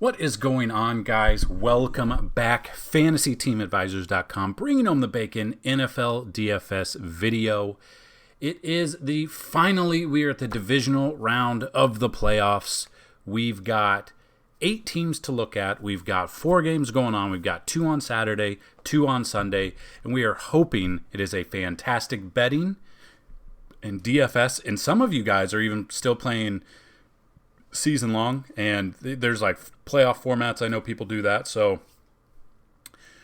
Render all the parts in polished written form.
What is going on, guys? Welcome back. FantasyTeamAdvisors.com, bringing home the bacon NFL DFS video. It is we are at the divisional round of the playoffs. We've got 8 teams to look at. We've got 4 games going on. We've got 2 on Saturday, 2 on Sunday, and we are hoping it is a fantastic betting and DFS. And some of you guys are even still playing season long, and there's like playoff formats. I know people do that, so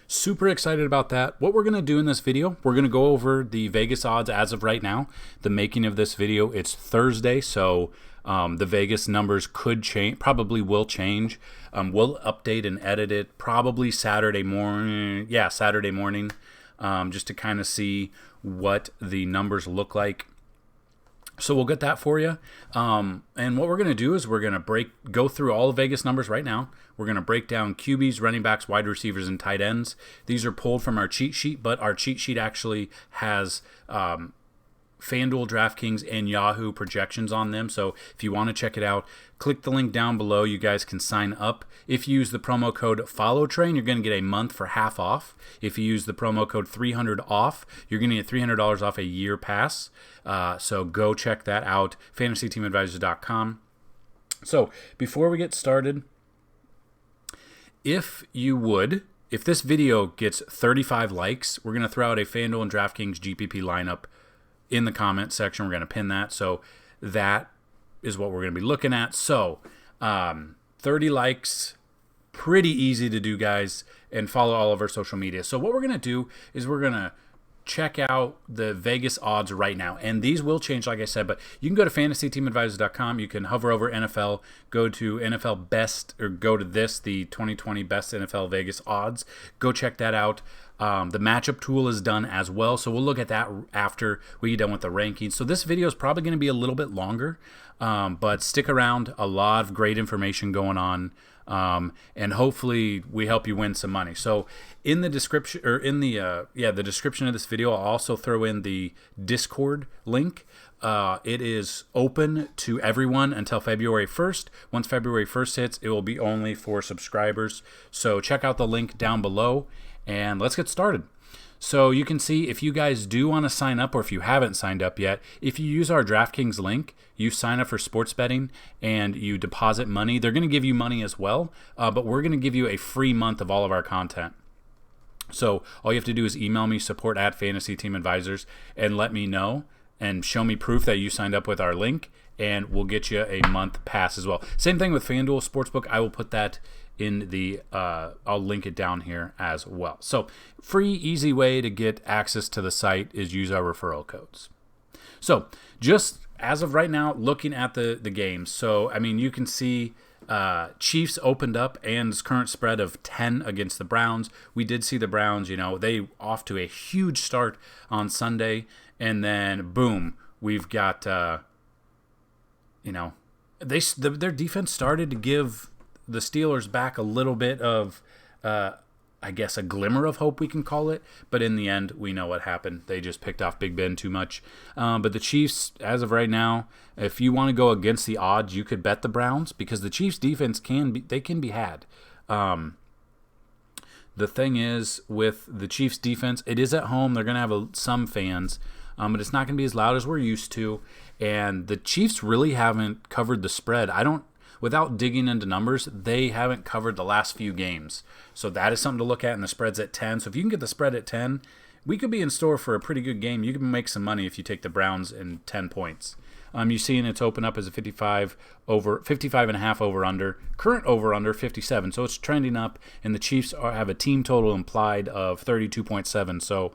super excited about that. What we're going to do in this video, we're going to go over the Vegas odds as of right now. The making of this video, it's Thursday, so the Vegas numbers could change, probably will change. We'll update and edit it probably Saturday morning, just to kind of see what the numbers look like. So we'll get that for you. And what we're going to do is we're going to go through all the Vegas numbers right now. We're going to break down QBs, running backs, wide receivers, and tight ends. These are pulled from our cheat sheet, but our cheat sheet actually has FanDuel, DraftKings, and Yahoo projections on them. So if you want to check it out, click the link down below. You guys can sign up. If you use the promo code FOLLOWTRAIN, you're going to get a month for half off. If you use the promo code 300 off, you're going to get $300 off a year pass. So go check that out, FantasyTeamAdvisors.com. So before we get started, if this video gets 35 likes, we're going to throw out a FanDuel and DraftKings GPP lineup in the comment section. We're going to pin that. So that is what we're going to be looking at. So 30 likes, pretty easy to do, guys, and follow all of our social media. So what we're going to do is we're going to check out the Vegas odds right now. And these will change, like I said, but you can go to FantasyTeamAdvisors.com. You can hover over NFL, go to NFL Best, or go to the 2020 Best NFL Vegas odds. Go check that out. The matchup tool is done as well, so we'll look at that after we get done with the rankings. So this video is probably going to be a little bit longer, but stick around. A lot of great information going on, and hopefully we help you win some money. So in the description, or in the description of this video, I'll also throw in the Discord link. It is open to everyone until February 1st. Once February 1st hits, it will be only for subscribers. So check out the link down below. And let's get started. So you can see, if you guys do want to sign up, or if you haven't signed up yet, if you use our DraftKings link, you sign up for sports betting and you deposit money. They're going to give you money as well, but we're going to give you a free month of all of our content. So all you have to do is email me, support@FantasyTeamAdvisors, and let me know and show me proof that you signed up with our link, and we'll get you a month pass as well. Same thing with FanDuel Sportsbook. I will put that in the I'll link it down here as well. So free, easy way to get access to the site is use our referral codes. So just as of right now, looking at the games. So I mean, you can see Chiefs opened up and current spread of 10 against the Browns. We did see the Browns, they off to a huge start on Sunday, and then boom, we've got their defense started to give the Steelers back a little bit of, I guess, a glimmer of hope, we can call it. But in the end, we know what happened. They just picked off Big Ben too much. But the Chiefs, as of right now, if you want to go against the odds, you could bet the Browns, because the Chiefs' defense can be had. The thing is, with the Chiefs' defense, it is at home. They're going to have some fans, but it's not going to be as loud as we're used to. And the Chiefs really haven't covered the spread. Without digging into numbers, they haven't covered the last few games. So that is something to look at, and the spread's at 10. So if you can get the spread at 10, we could be in store for a pretty good game. You can make some money if you take the Browns in 10 points. You're seeing it's open up as a 55.5 over-under. Current over-under, 57. So it's trending up, and the Chiefs have a team total implied of 32.7. So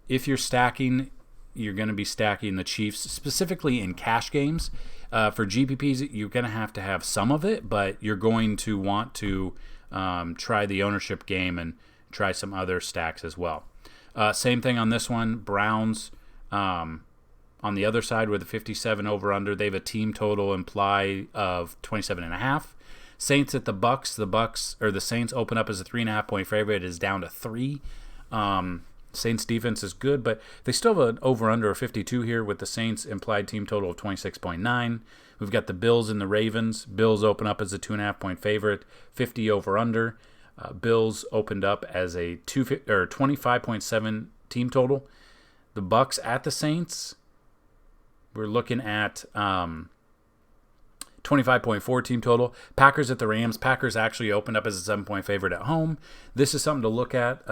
if you're stacking, you're going to be stacking the Chiefs, specifically in cash games. For GPPs, you're going to have some of it, but you're going to want to try the ownership game and try some other stacks as well. Same thing on this one. Browns, on the other side with the 57 over-under, they have a team total imply of 27.5. Saints at the Bucks. The Saints open up as a 3.5 point favorite. It is down to 3. Saints defense is good, but they still have an over-under of 52 here with the Saints implied team total of 26.9. We've got the Bills and the Ravens. Bills open up as a 2.5-point favorite, 50 over-under. Bills opened up as a 25.7 team total. The Bucks at the Saints, we're looking at 25.4 team total. Packers at the Rams. Packers actually opened up as a 7-point favorite at home. This is something to look at.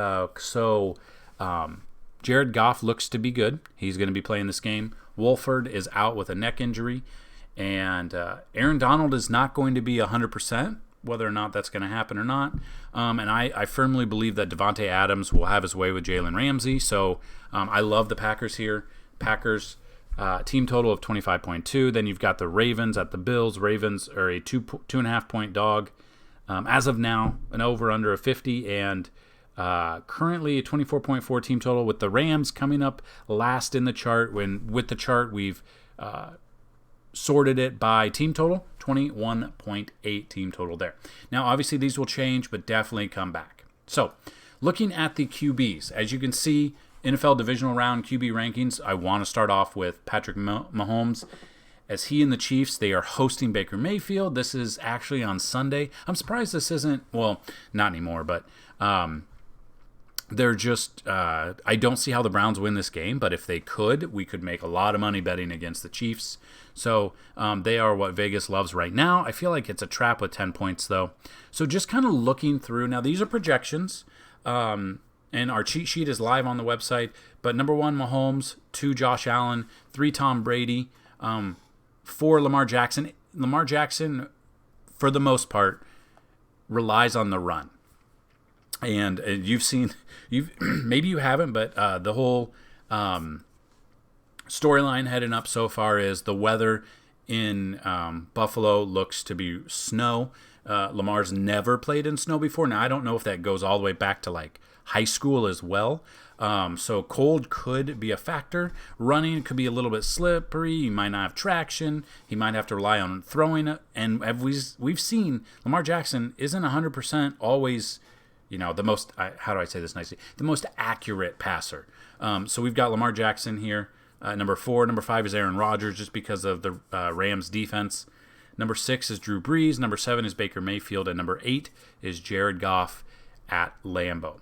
Jared Goff looks to be good. He's going to be playing this game. Wolford is out with a neck injury. And Aaron Donald is not going to be 100%, whether or not that's going to happen or not. And I firmly believe that Devontae Adams will have his way with Jalen Ramsey. So I love the Packers here. Packers team total of 25.2. Then you've got the Ravens at the Bills. Ravens are a 2.5-point dog. As of now, an over-under of 50 and currently a 24.4 team total with the Rams coming up last in the chart. With the chart, we've sorted it by team total, 21.8 team total there. Now, obviously, these will change, but definitely come back. So, looking at the QBs, as you can see, NFL Divisional Round QB rankings, I want to start off with Patrick Mahomes. As he and the Chiefs, they are hosting Baker Mayfield. This is actually on Sunday. I'm surprised this isn't, well, not anymore, but they're just, I don't see how the Browns win this game, but if they could, we could make a lot of money betting against the Chiefs. So they are what Vegas loves right now. I feel like it's a trap with 10 points, though. So just kind of looking through. Now, these are projections, and our cheat sheet is live on the website. But number 1, Mahomes. 2, Josh Allen. 3, Tom Brady. 4, Lamar Jackson. Lamar Jackson, for the most part, relies on the run. And maybe you haven't, but the whole storyline heading up so far is the weather in Buffalo looks to be snow. Lamar's never played in snow before. Now, I don't know if that goes all the way back to like high school as well. So cold could be a factor. Running could be a little bit slippery. He might not have traction. He might have to rely on throwing it. And we've seen Lamar Jackson isn't 100% always, the most, how do I say this nicely? The most accurate passer. So we've got Lamar Jackson here. Number 4. Number 5 is Aaron Rodgers, just because of the Rams defense. Number 6 is Drew Brees. Number 7 is Baker Mayfield. And number 8 is Jared Goff at Lambeau.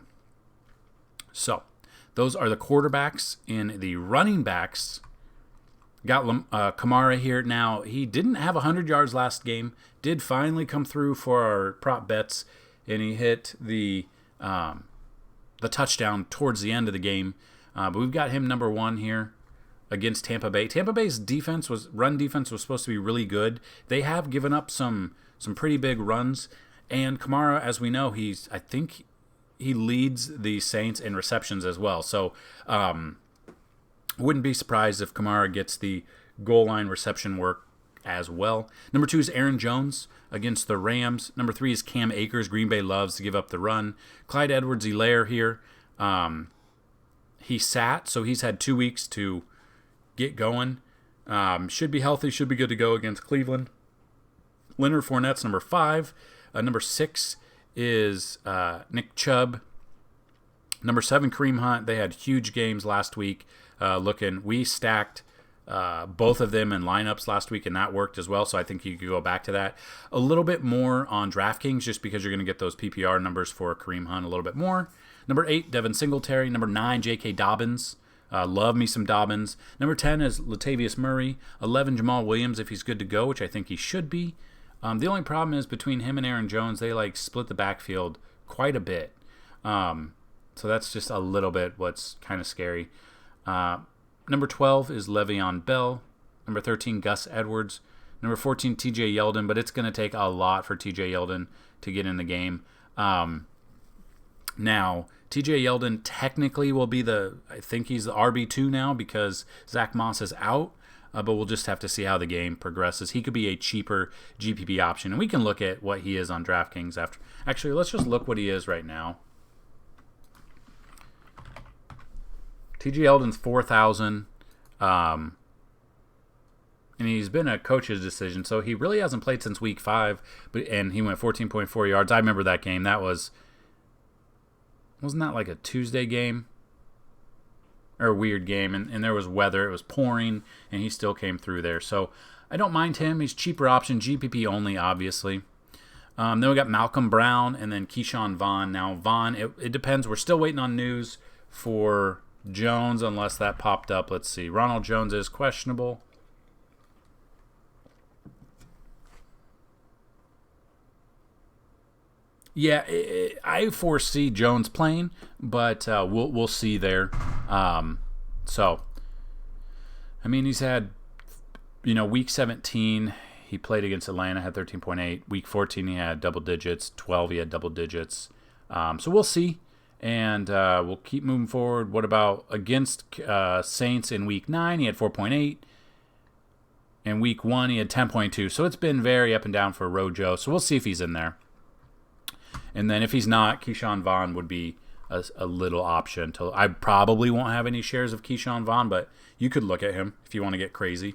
So those are the quarterbacks. In the running backs, got Kamara here. Now, he didn't have 100 yards last game. Did finally come through for our prop bets, and he hit the touchdown towards the end of the game. But we've got him number 1 here against Tampa Bay. Tampa Bay's run defense was supposed to be really good. They have given up some pretty big runs. And Kamara, as we know, I think he leads the Saints in receptions as well. So wouldn't be surprised if Kamara gets the goal line reception work as well. Number 2 is Aaron Jones against the Rams. Number 3 is Cam Akers. Green Bay loves to give up the run. Clyde Edwards-Helaire here. He sat, so he's had 2 weeks to get going. Should be healthy, should be good to go against Cleveland. Leonard Fournette's number 5. Number 6 is Nick Chubb. Number 7, Kareem Hunt. They had huge games last week. We stacked both of them in lineups last week, and that worked as well, so I think you could go back to that. A little bit more on DraftKings, just because you're going to get those PPR numbers for Kareem Hunt a little bit more. Number 8, Devin Singletary. Number 9, J.K. Dobbins. Love me some Dobbins. Number 10 is Latavius Murray. 11, Jamal Williams, if he's good to go, which I think he should be. The only problem is between him and Aaron Jones, they split the backfield quite a bit. So that's just a little bit what's kind of scary. Number 12 is Le'Veon Bell. Number 13, Gus Edwards. Number 14, TJ Yeldon, but it's going to take a lot for TJ Yeldon to get in the game. Now, TJ Yeldon technically will be I think he's the RB2 now because Zach Moss is out. But we'll just have to see how the game progresses. He could be a cheaper GPP option, and we can look at what he is on DraftKings after. Actually, let's just look what he is right now. TJ Yeldon's 4,000, and he's been a coach's decision, so he really hasn't played since week 5. And he went 14.4 yards. I remember that game. Wasn't that like a Tuesday game? or a weird game, and there was weather. It was pouring, and he still came through there. So I don't mind him. He's cheaper option, GPP only, obviously. Then we got Malcolm Brown and then Keyshawn Vaughn. Now, Vaughn, it depends. We're still waiting on news for Jones, unless that popped up. Let's see. Ronald Jones is questionable. Yeah, I foresee Jones playing, but we'll see there. So, I mean, he's had, week 17, he played against Atlanta, had 13.8. Week 14, he had double digits. 12, he had double digits. So we'll see, and we'll keep moving forward. What about against Saints in week 9? He had 4.8. In week 1, he had 10.2. So it's been very up and down for Rojo. So we'll see if he's in there. And then if he's not, Keyshawn Vaughn would be a little option. I probably won't have any shares of Keyshawn Vaughn, but you could look at him if you want to get crazy.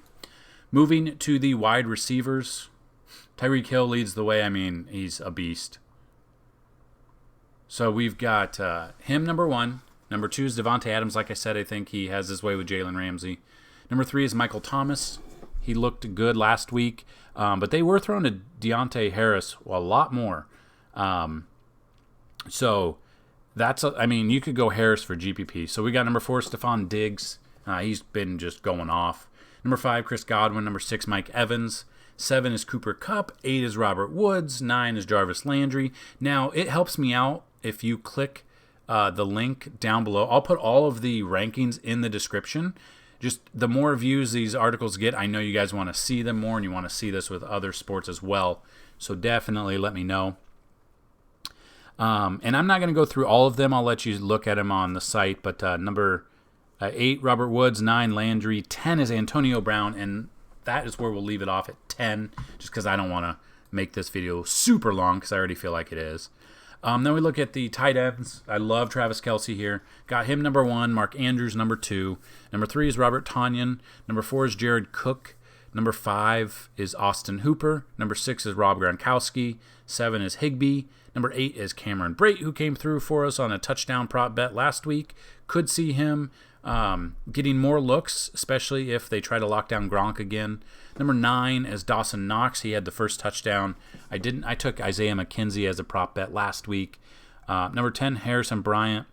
Moving to the wide receivers, Tyreek Hill leads the way. I mean, he's a beast. So we've got him, number 1. Number 2 is Devontae Adams. Like I said, I think he has his way with Jalen Ramsey. Number 3 is Michael Thomas. He looked good last week, but they were throwing to Deontay Harris a lot more. So that's, you could go Harris for GPP. So we got number 4, Stephon Diggs. He's been just going off. Number 5, Chris Godwin. Number 6, Mike Evans. 7 is Cooper Kupp. 8 is Robert Woods. 9 is Jarvis Landry. Now, it helps me out if you click the link down below. I'll put all of the rankings in the description. Just the more views these articles get, I know you guys want to see them more, and you want to see this with other sports as well. So definitely let me know. And I'm not going to go through all of them. I'll let you look at them on the site. But number 8, Robert Woods. 9, Landry. 10 is Antonio Brown. And that is where we'll leave it off at 10, just because I don't want to make this video super long, because I already feel like it is. Then we look at the tight ends. I love Travis Kelce here. Got him number 1. Mark Andrews number 2. Number 3 is Robert Tonyan. Number 4 is Jared Cook. Number 5 is Austin Hooper. Number 6 is Rob Gronkowski. 7 is Higbee. Number 8 is Cameron Brate, who came through for us on a touchdown prop bet last week. Could see him getting more looks, especially if they try to lock down Gronk again. Number 9 is Dawson Knox. He had the first touchdown. I took Isaiah McKenzie as a prop bet last week. Number 10, Harrison Bryant.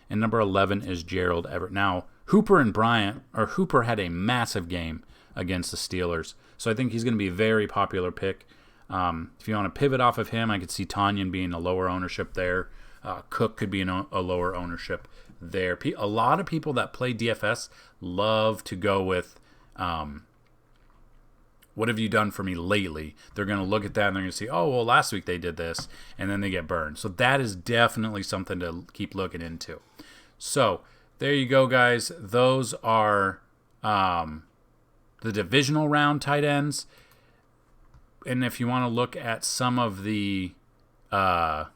And number 11 is Gerald Everett. Now, Hooper had a massive game against the Steelers. So I think he's going to be a very popular pick. If you want to pivot off of him, I could see Tonyan being a lower ownership there. Cook could be a lower ownership there. A lot of people that play DFS love to go with, what have you done for me lately? They're going to look at that and they're going to see, oh, well, last week they did this, and then they get burned. So that is definitely something to keep looking into. So there you go, guys. Those are the divisional round tight ends. And if you want to look at some of the other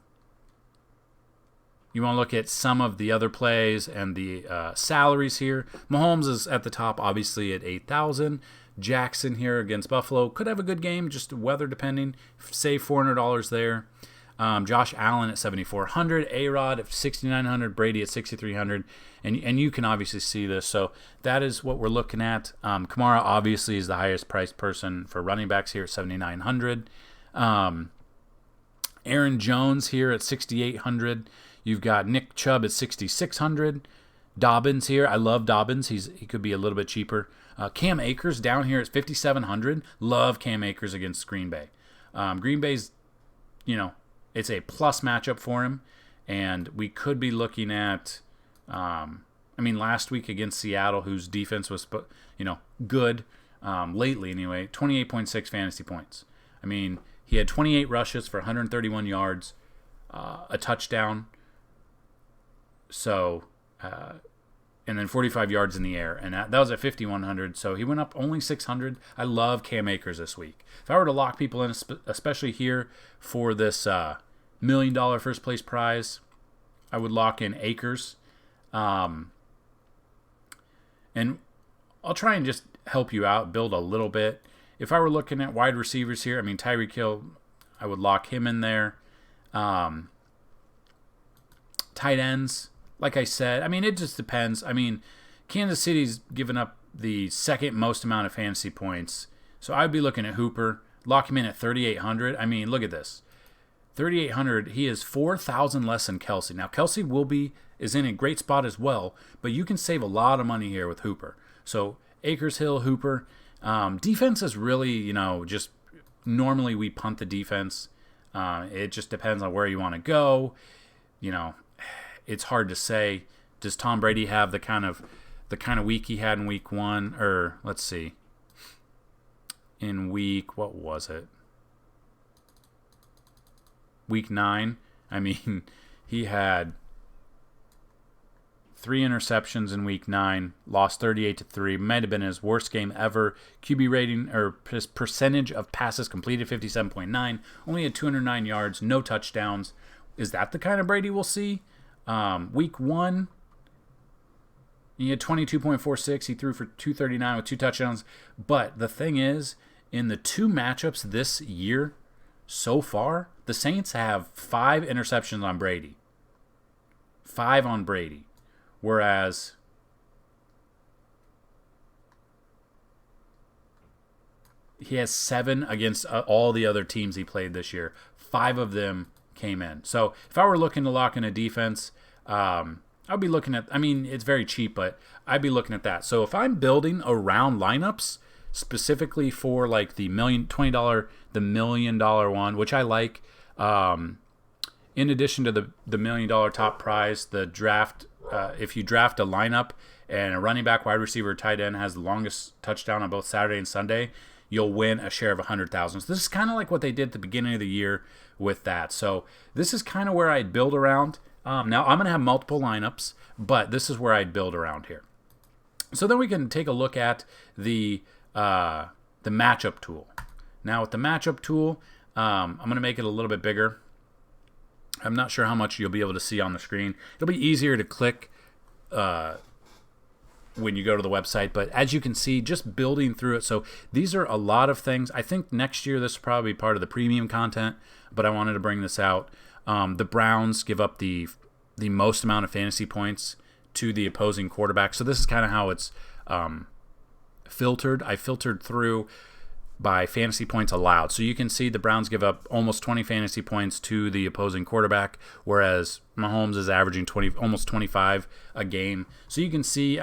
plays and the salaries here, Mahomes is at the top, obviously at 8,000. Jackson here against Buffalo could have a good game, just weather depending. Save $400 there. Josh Allen at 7,400, A-Rod at 6,900, Brady at 6,300, and you can obviously see this. So that is what we're looking at. Kamara obviously is the highest priced person for running backs here at 7,900. Aaron Jones here at 6,800. You've got Nick Chubb at 6,600. Dobbins here. I love Dobbins. He could be a little bit cheaper. Cam Akers down here at 5,700. Love Cam Akers against Green Bay. Green Bay's, it's a plus matchup for him, and we could be looking at, last week against Seattle, whose defense was, good lately anyway, 28.6 fantasy points. He had 28 rushes for 131 yards, a touchdown, so, and then 45 yards in the air, and that was at 5,100, so he went up only 600. I love Cam Akers this week. If I were to lock people in, especially here for this $1 million first place prize, I would lock in Akers. And I'll try and just help you out, build a little bit. If I were looking at wide receivers here, Tyreek Hill, I would lock him in there. Tight ends, like I said, it just depends. Kansas City's given up the second most amount of fantasy points. So I'd be looking at Hooper. Lock him in at 3,800. I mean, look at this. 3,800, he is 4,000 less than Kelsey. Now, Kelsey is in a great spot as well, but you can save a lot of money here with Hooper. So Akers, Hill, Hooper. Defense is really, just normally we punt the defense. It just depends on where you want to go. It's hard to say. Does Tom Brady have the kind of week he had in week 1? Or let's see. In what was it? Week 9. I mean, he had 3 interceptions in week 9, lost 38-3. Might have been his worst game ever. QB rating or percentage of passes completed 57.9. Only had 209 yards, no touchdowns. Is that the kind of Brady we'll see? Week 1, he had 22.46. He threw for 239 with 2 touchdowns. But the thing is, in the 2 matchups this year so far, the Saints have 5 interceptions on Brady. 5 on Brady. Whereas he has 7 against all the other teams he played this year. 5 of them came in. So if I were looking to lock in a defense, I'd be looking at, it's very cheap, but I'd be looking at that. So if I'm building around lineups, specifically for like the $20, the $1 million one, which I like, in addition to the $1 million top prize, the draft, if you draft a lineup and a running back, wide receiver, tight end has the longest touchdown on both Saturday and Sunday, you'll win a share of $100,000. So this is kind of like what they did at the beginning of the year with that. So this is kind of where I'd build around. Now I'm going to have multiple lineups, but this is where I'd build around here. So then we can take a look at the matchup tool. Now with the matchup tool, I'm going to make it a little bit bigger. I'm not sure how much you'll be able to see on the screen. It'll be easier to click when you go to the website, but as you can see, just building through it. So these are a lot of things. I think next year this will probably be part of the premium content, but I wanted to bring this out. The Browns give up the most amount of fantasy points to the opposing quarterback. So this is kind of how it's filtered. I filtered through by fantasy points allowed. So you can see the Browns give up almost 20 fantasy points to the opposing quarterback, whereas Mahomes is averaging almost 25 a game. So you can see,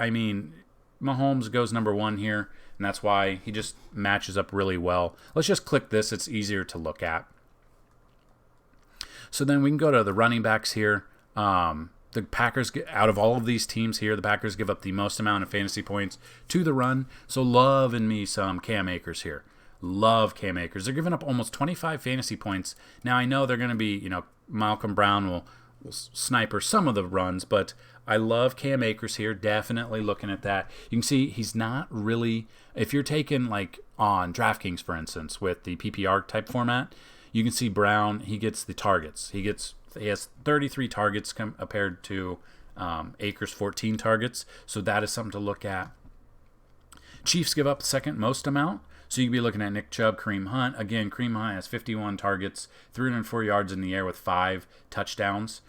Mahomes goes number 1 here, and that's why he just matches up really well. Let's just click this. It's easier to look at. So then we can go to the running backs here. The Packers, out of all of these teams here, the Packers give up the most amount of fantasy points to the run. So loving me some Cam Akers here. Love Cam Akers. They're giving up almost 25 fantasy points. Now, I know they're going to be, Malcolm Brown will sniper some of the runs, but I love Cam Akers here. Definitely looking at that. You can see he's not really, if you're taking like on DraftKings, for instance, with the PPR type format, you can see Brown, he gets the targets. He has 33 targets compared to Akers' 14 targets. So that is something to look at. Chiefs give up the second most amount. So you could be looking at Nick Chubb, Kareem Hunt. Again, Kareem Hunt has 51 targets, 304 yards in the air with 5 touchdowns.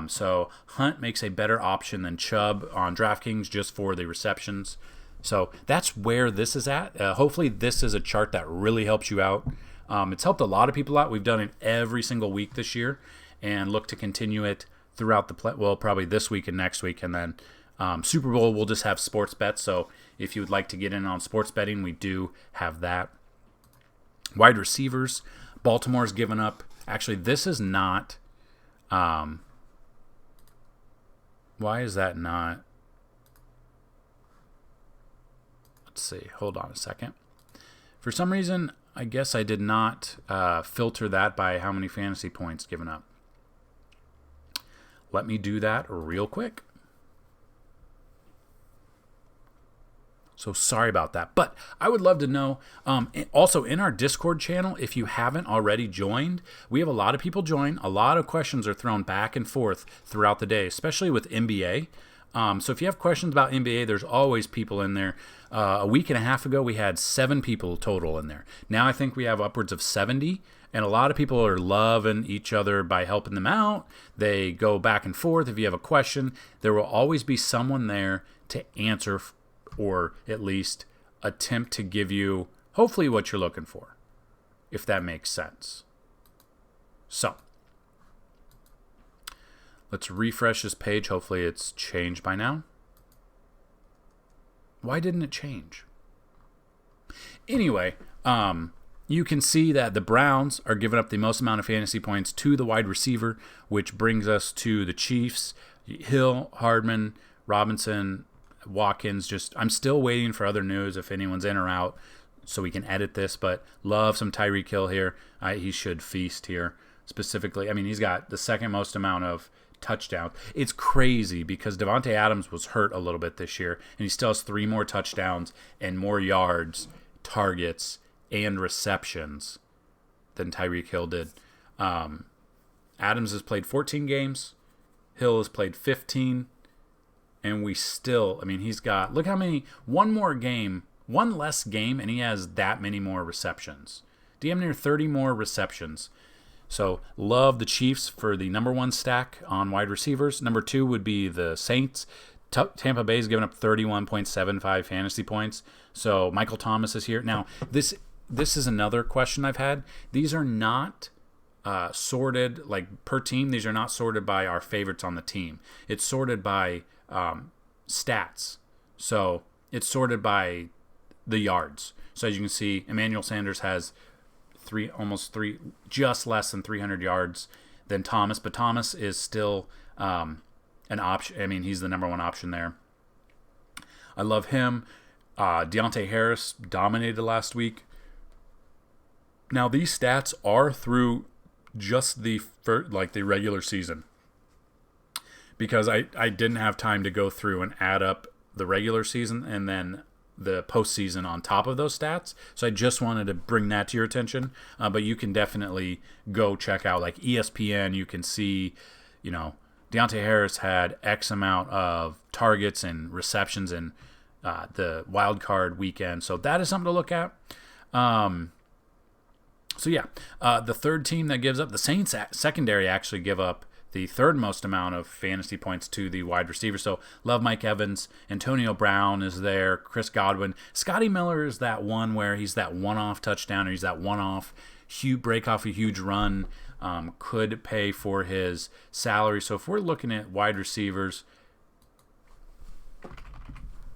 So Hunt makes a better option than Chubb on DraftKings just for the receptions. So that's where this is at. Hopefully this is a chart that really helps you out. It's helped a lot of people out. We've done it every single week this year and look to continue it throughout probably this week and next week. And then Super Bowl, we'll just have sports bets. So if you would like to get in on sports betting, we do have that. Wide receivers, Baltimore's given up. Actually, this is not. Why is that not? Let's see. Hold on a second. For some reason, I guess I did not filter that by how many fantasy points given up. Let me do that real quick. So sorry about that. But I would love to know, also in our Discord channel, if you haven't already joined, we have a lot of people join. A lot of questions are thrown back and forth throughout the day, especially with NBA. So if you have questions about NBA, there's always people in there. A week and a half ago, we had 7 people total in there. Now I think we have upwards of 70. And a lot of people are loving each other by helping them out. They go back and forth. If you have a question, there will always be someone there to answer or at least attempt to give you hopefully what you're looking for, if that makes sense. So let's refresh this page. Hopefully it's changed by now. Why didn't it change? Anyway, you can see that the Browns are giving up the most amount of fantasy points to the wide receiver, which brings us to the Chiefs. Hill, Hardman, Robinson, Watkins. I'm still waiting for other news if anyone's in or out so we can edit this, but love some Tyreek Hill here. He should feast here specifically. I mean, he's got the second most amount of touchdowns. It's crazy because Devontae Adams was hurt a little bit this year, and he still has 3 more touchdowns and more yards, targets, and receptions than Tyreek Hill did. Adams has played 14 games. Hill has played 15. And we still, I mean, he's got, look how many, one less game, and he has that many more receptions. Damn near 30 more receptions. So love the Chiefs for the number 1 stack on wide receivers. Number 2 would be the Saints. Tampa Bay's given up 31.75 fantasy points. So Michael Thomas is here. Now, this is another question I've had. These are not sorted like per team. These are not sorted by our favorites on the team. It's sorted by stats. So it's sorted by the yards. So as you can see, Emmanuel Sanders has just less than 300 yards than Thomas, but Thomas is still an option. I mean, he's the number 1 option there. I love him. Deontay Harris dominated last week. Now these stats are through just the regular season, because I didn't have time to go through and add up the regular season and then the postseason on top of those stats. So I just wanted to bring that to your attention. But you can definitely go check out like ESPN. You can see, Deontay Harris had X amount of targets and receptions in the wild card weekend. So that is something to look at. The third team that gives up, the Saints secondary actually give up the third most amount of fantasy points to the wide receiver. So love Mike Evans. Antonio Brown is there. Chris Godwin. Scotty Miller is that one where he's that one-off touchdown, or he's that one-off break off a huge run. Could pay for his salary. So if we're looking at wide receivers,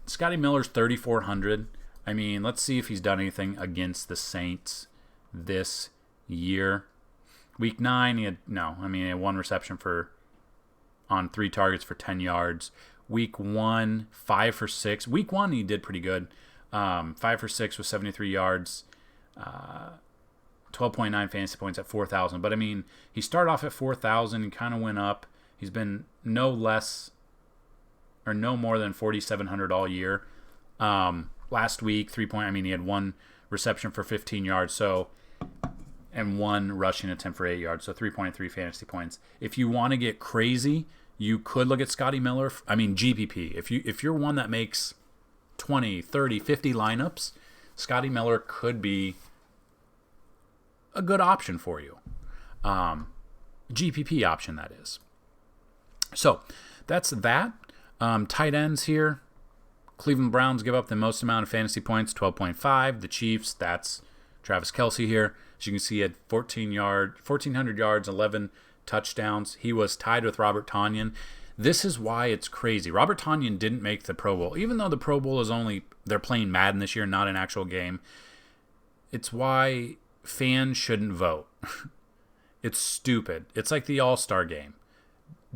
Scotty Miller's 3,400. I mean, let's see if he's done anything against the Saints this year. Week 9, he had 1 reception on 3 targets for 10 yards. Week 1, 5 for 6. Week 1, he did pretty good. 5 for 6 with 73 yards. 12.9 fantasy points at 4,000. But, I mean, he started off at 4,000 and kind of went up. He's been no more than 4,700 all year. Last week, he had 1 reception for 15 yards. And 1 rushing attempt for 8 yards, so 3.3 fantasy points. If you want to get crazy, you could look at Scotty Miller. GPP. If you're one that makes 20, 30, 50 lineups, Scotty Miller could be a good option for you. GPP option, that is. So that's that. Tight ends here. Cleveland Browns give up the most amount of fantasy points, 12.5. The Chiefs, that's Travis Kelce here. As you can see, he had 1,400 yards, 11 touchdowns. He was tied with Robert Tonyan. This is why it's crazy. Robert Tonyan didn't make the Pro Bowl. Even though the Pro Bowl is they're playing Madden this year, not an actual game. It's why fans shouldn't vote. It's stupid. It's like the All-Star game.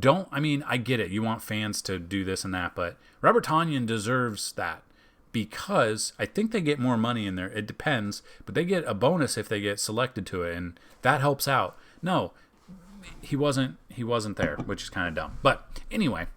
I get it. You want fans to do this and that, but Robert Tonyan deserves that. Because I think they get more money in there. It depends, but they get a bonus if they get selected to it, and that helps out. No, he wasn't there, which is kind of dumb. But anyway,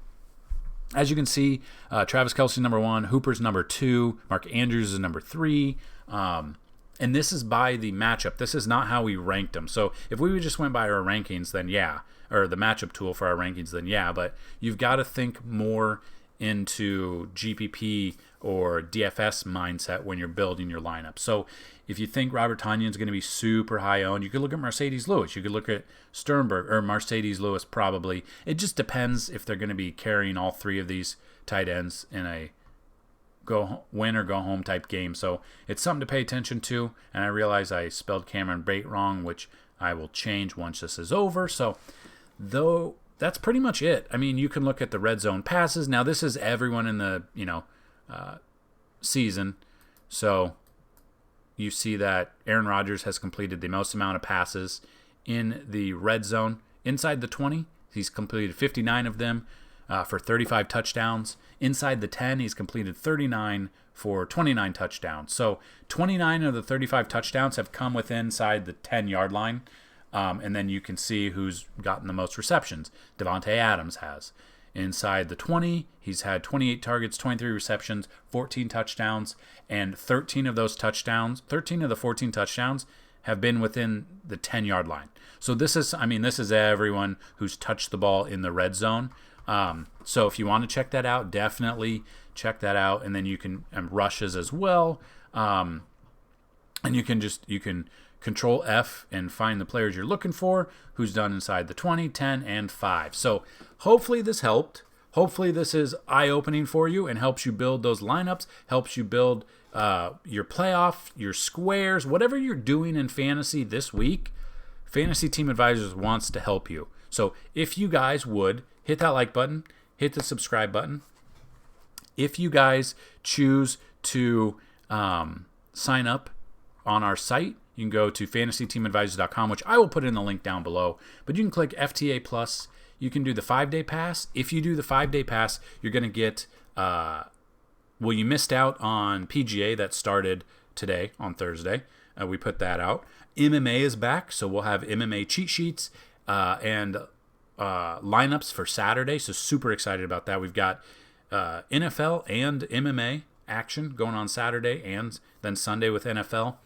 as you can see, Travis Kelce number 1, Hooper's number 2, Mark Andrews is number 3, and this is by the matchup. This is not how we ranked them. So if we just went by our rankings, then yeah, or the matchup tool for our rankings, then yeah. But you've got to think more into GPP or DFS mindset when you're building your lineup. So if you think Robert Tonyan is going to be super high owned, you could look at Mercedes Lewis. You could look at Sternberg or Mercedes Lewis probably. It just depends if they're going to be carrying all three of these tight ends in a go win or go home type game. So it's something to pay attention to. And I realize I spelled Cameron Brate wrong, which I will change once this is over. So though that's pretty much it. I mean, you can look at the red zone passes. Now this is everyone in the season. So you see that Aaron Rodgers has completed the most amount of passes in the red zone inside the 20. He's completed 59 of them for 35 touchdowns. Inside the 10, he's completed 39 for 29 touchdowns. So 29 of the 35 touchdowns have come within inside the 10-yard line. And then you can see who's gotten the most receptions. Devontae Adams has. Inside the 20, he's had 28 targets, 23 receptions, 14 touchdowns, and 13 of the 14 touchdowns have been within the 10-yard line. So this is everyone who's touched the ball in the red zone. So if you want to check that out, definitely check that out. And then you can, and rushes as well. And you can Control F and find the players you're looking for, who's done inside the 20, 10, and 5. So hopefully this helped. Hopefully this is eye-opening for you and helps you build those lineups, helps you build your playoff, your squares, whatever you're doing in fantasy this week. Fantasy Team Advisors wants to help you. So if you guys would hit that like button, hit the subscribe button. If you guys choose to sign up on our site, you can go to fantasyteamadvisors.com, which I will put in the link down below. But you can click FTA Plus. You can do the 5-day pass. If you do the 5-day pass, you're going to get, you missed out on PGA that started today on Thursday. We put that out. MMA is back, so we'll have MMA cheat sheets and lineups for Saturday. So super excited about that. We've got NFL and MMA action going on Saturday and then Sunday with NFL.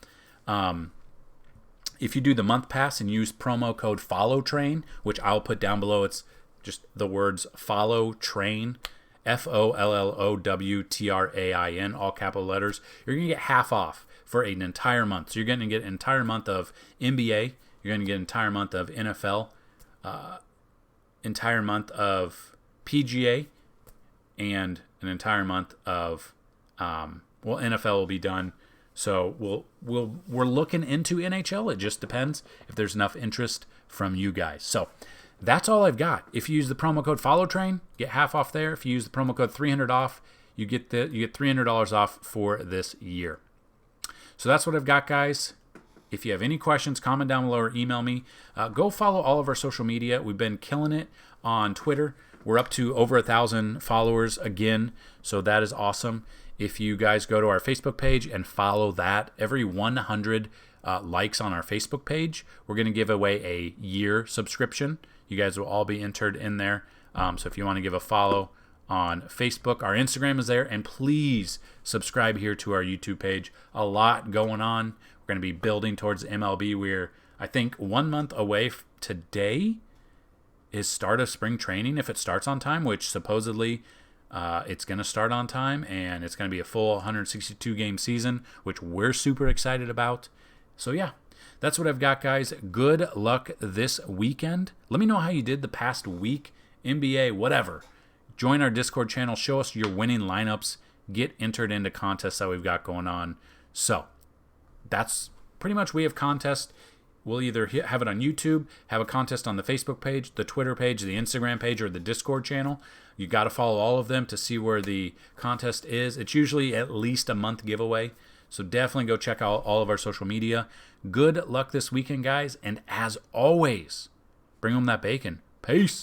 If you do the month pass and use promo code FOLLOWTRAIN, which I'll put down below, it's just the words follow train, FOLLOWTRAIN, all capital letters. You're going to get half off for an entire month. So you're going to get an entire month of NBA. You're going to get an entire month of NFL, entire month of PGA, and an entire month of NFL will be done. So we're looking into NHL. It just depends if there's enough interest from you guys. So that's all I've got. If you use the promo code FOLLOWTRAIN, get half off there. If you use the promo code 300 off, you get $300 off for this year. So that's what I've got, guys. If you have any questions, comment down below or email me. Go follow all of our social media. We've been killing it on Twitter. We're up to over 1,000 followers again, so that is awesome. If you guys go to our Facebook page and follow that, every 100 likes on our Facebook page, we're going to give away a year subscription. You guys will all be entered in there. So if you want to give a follow on Facebook, our Instagram is there. And please subscribe here to our YouTube page. A lot going on. We're going to be building towards MLB. We're, I think, 1 month away today is start of spring training if it starts on time, which supposedly it's going to start on time, and it's going to be a full 162-game season, which we're super excited about. So, yeah, that's what I've got, guys. Good luck this weekend. Let me know how you did the past week, NBA, whatever. Join our Discord channel. Show us your winning lineups. Get entered into contests that we've got going on. So, that's pretty much we have contests. We'll either have it on YouTube, have a contest on the Facebook page, the Twitter page, the Instagram page, or the Discord channel. You got to follow all of them to see where the contest is. It's usually at least a month giveaway. So definitely go check out all of our social media. Good luck this weekend, guys. And as always, bring home that bacon. Peace.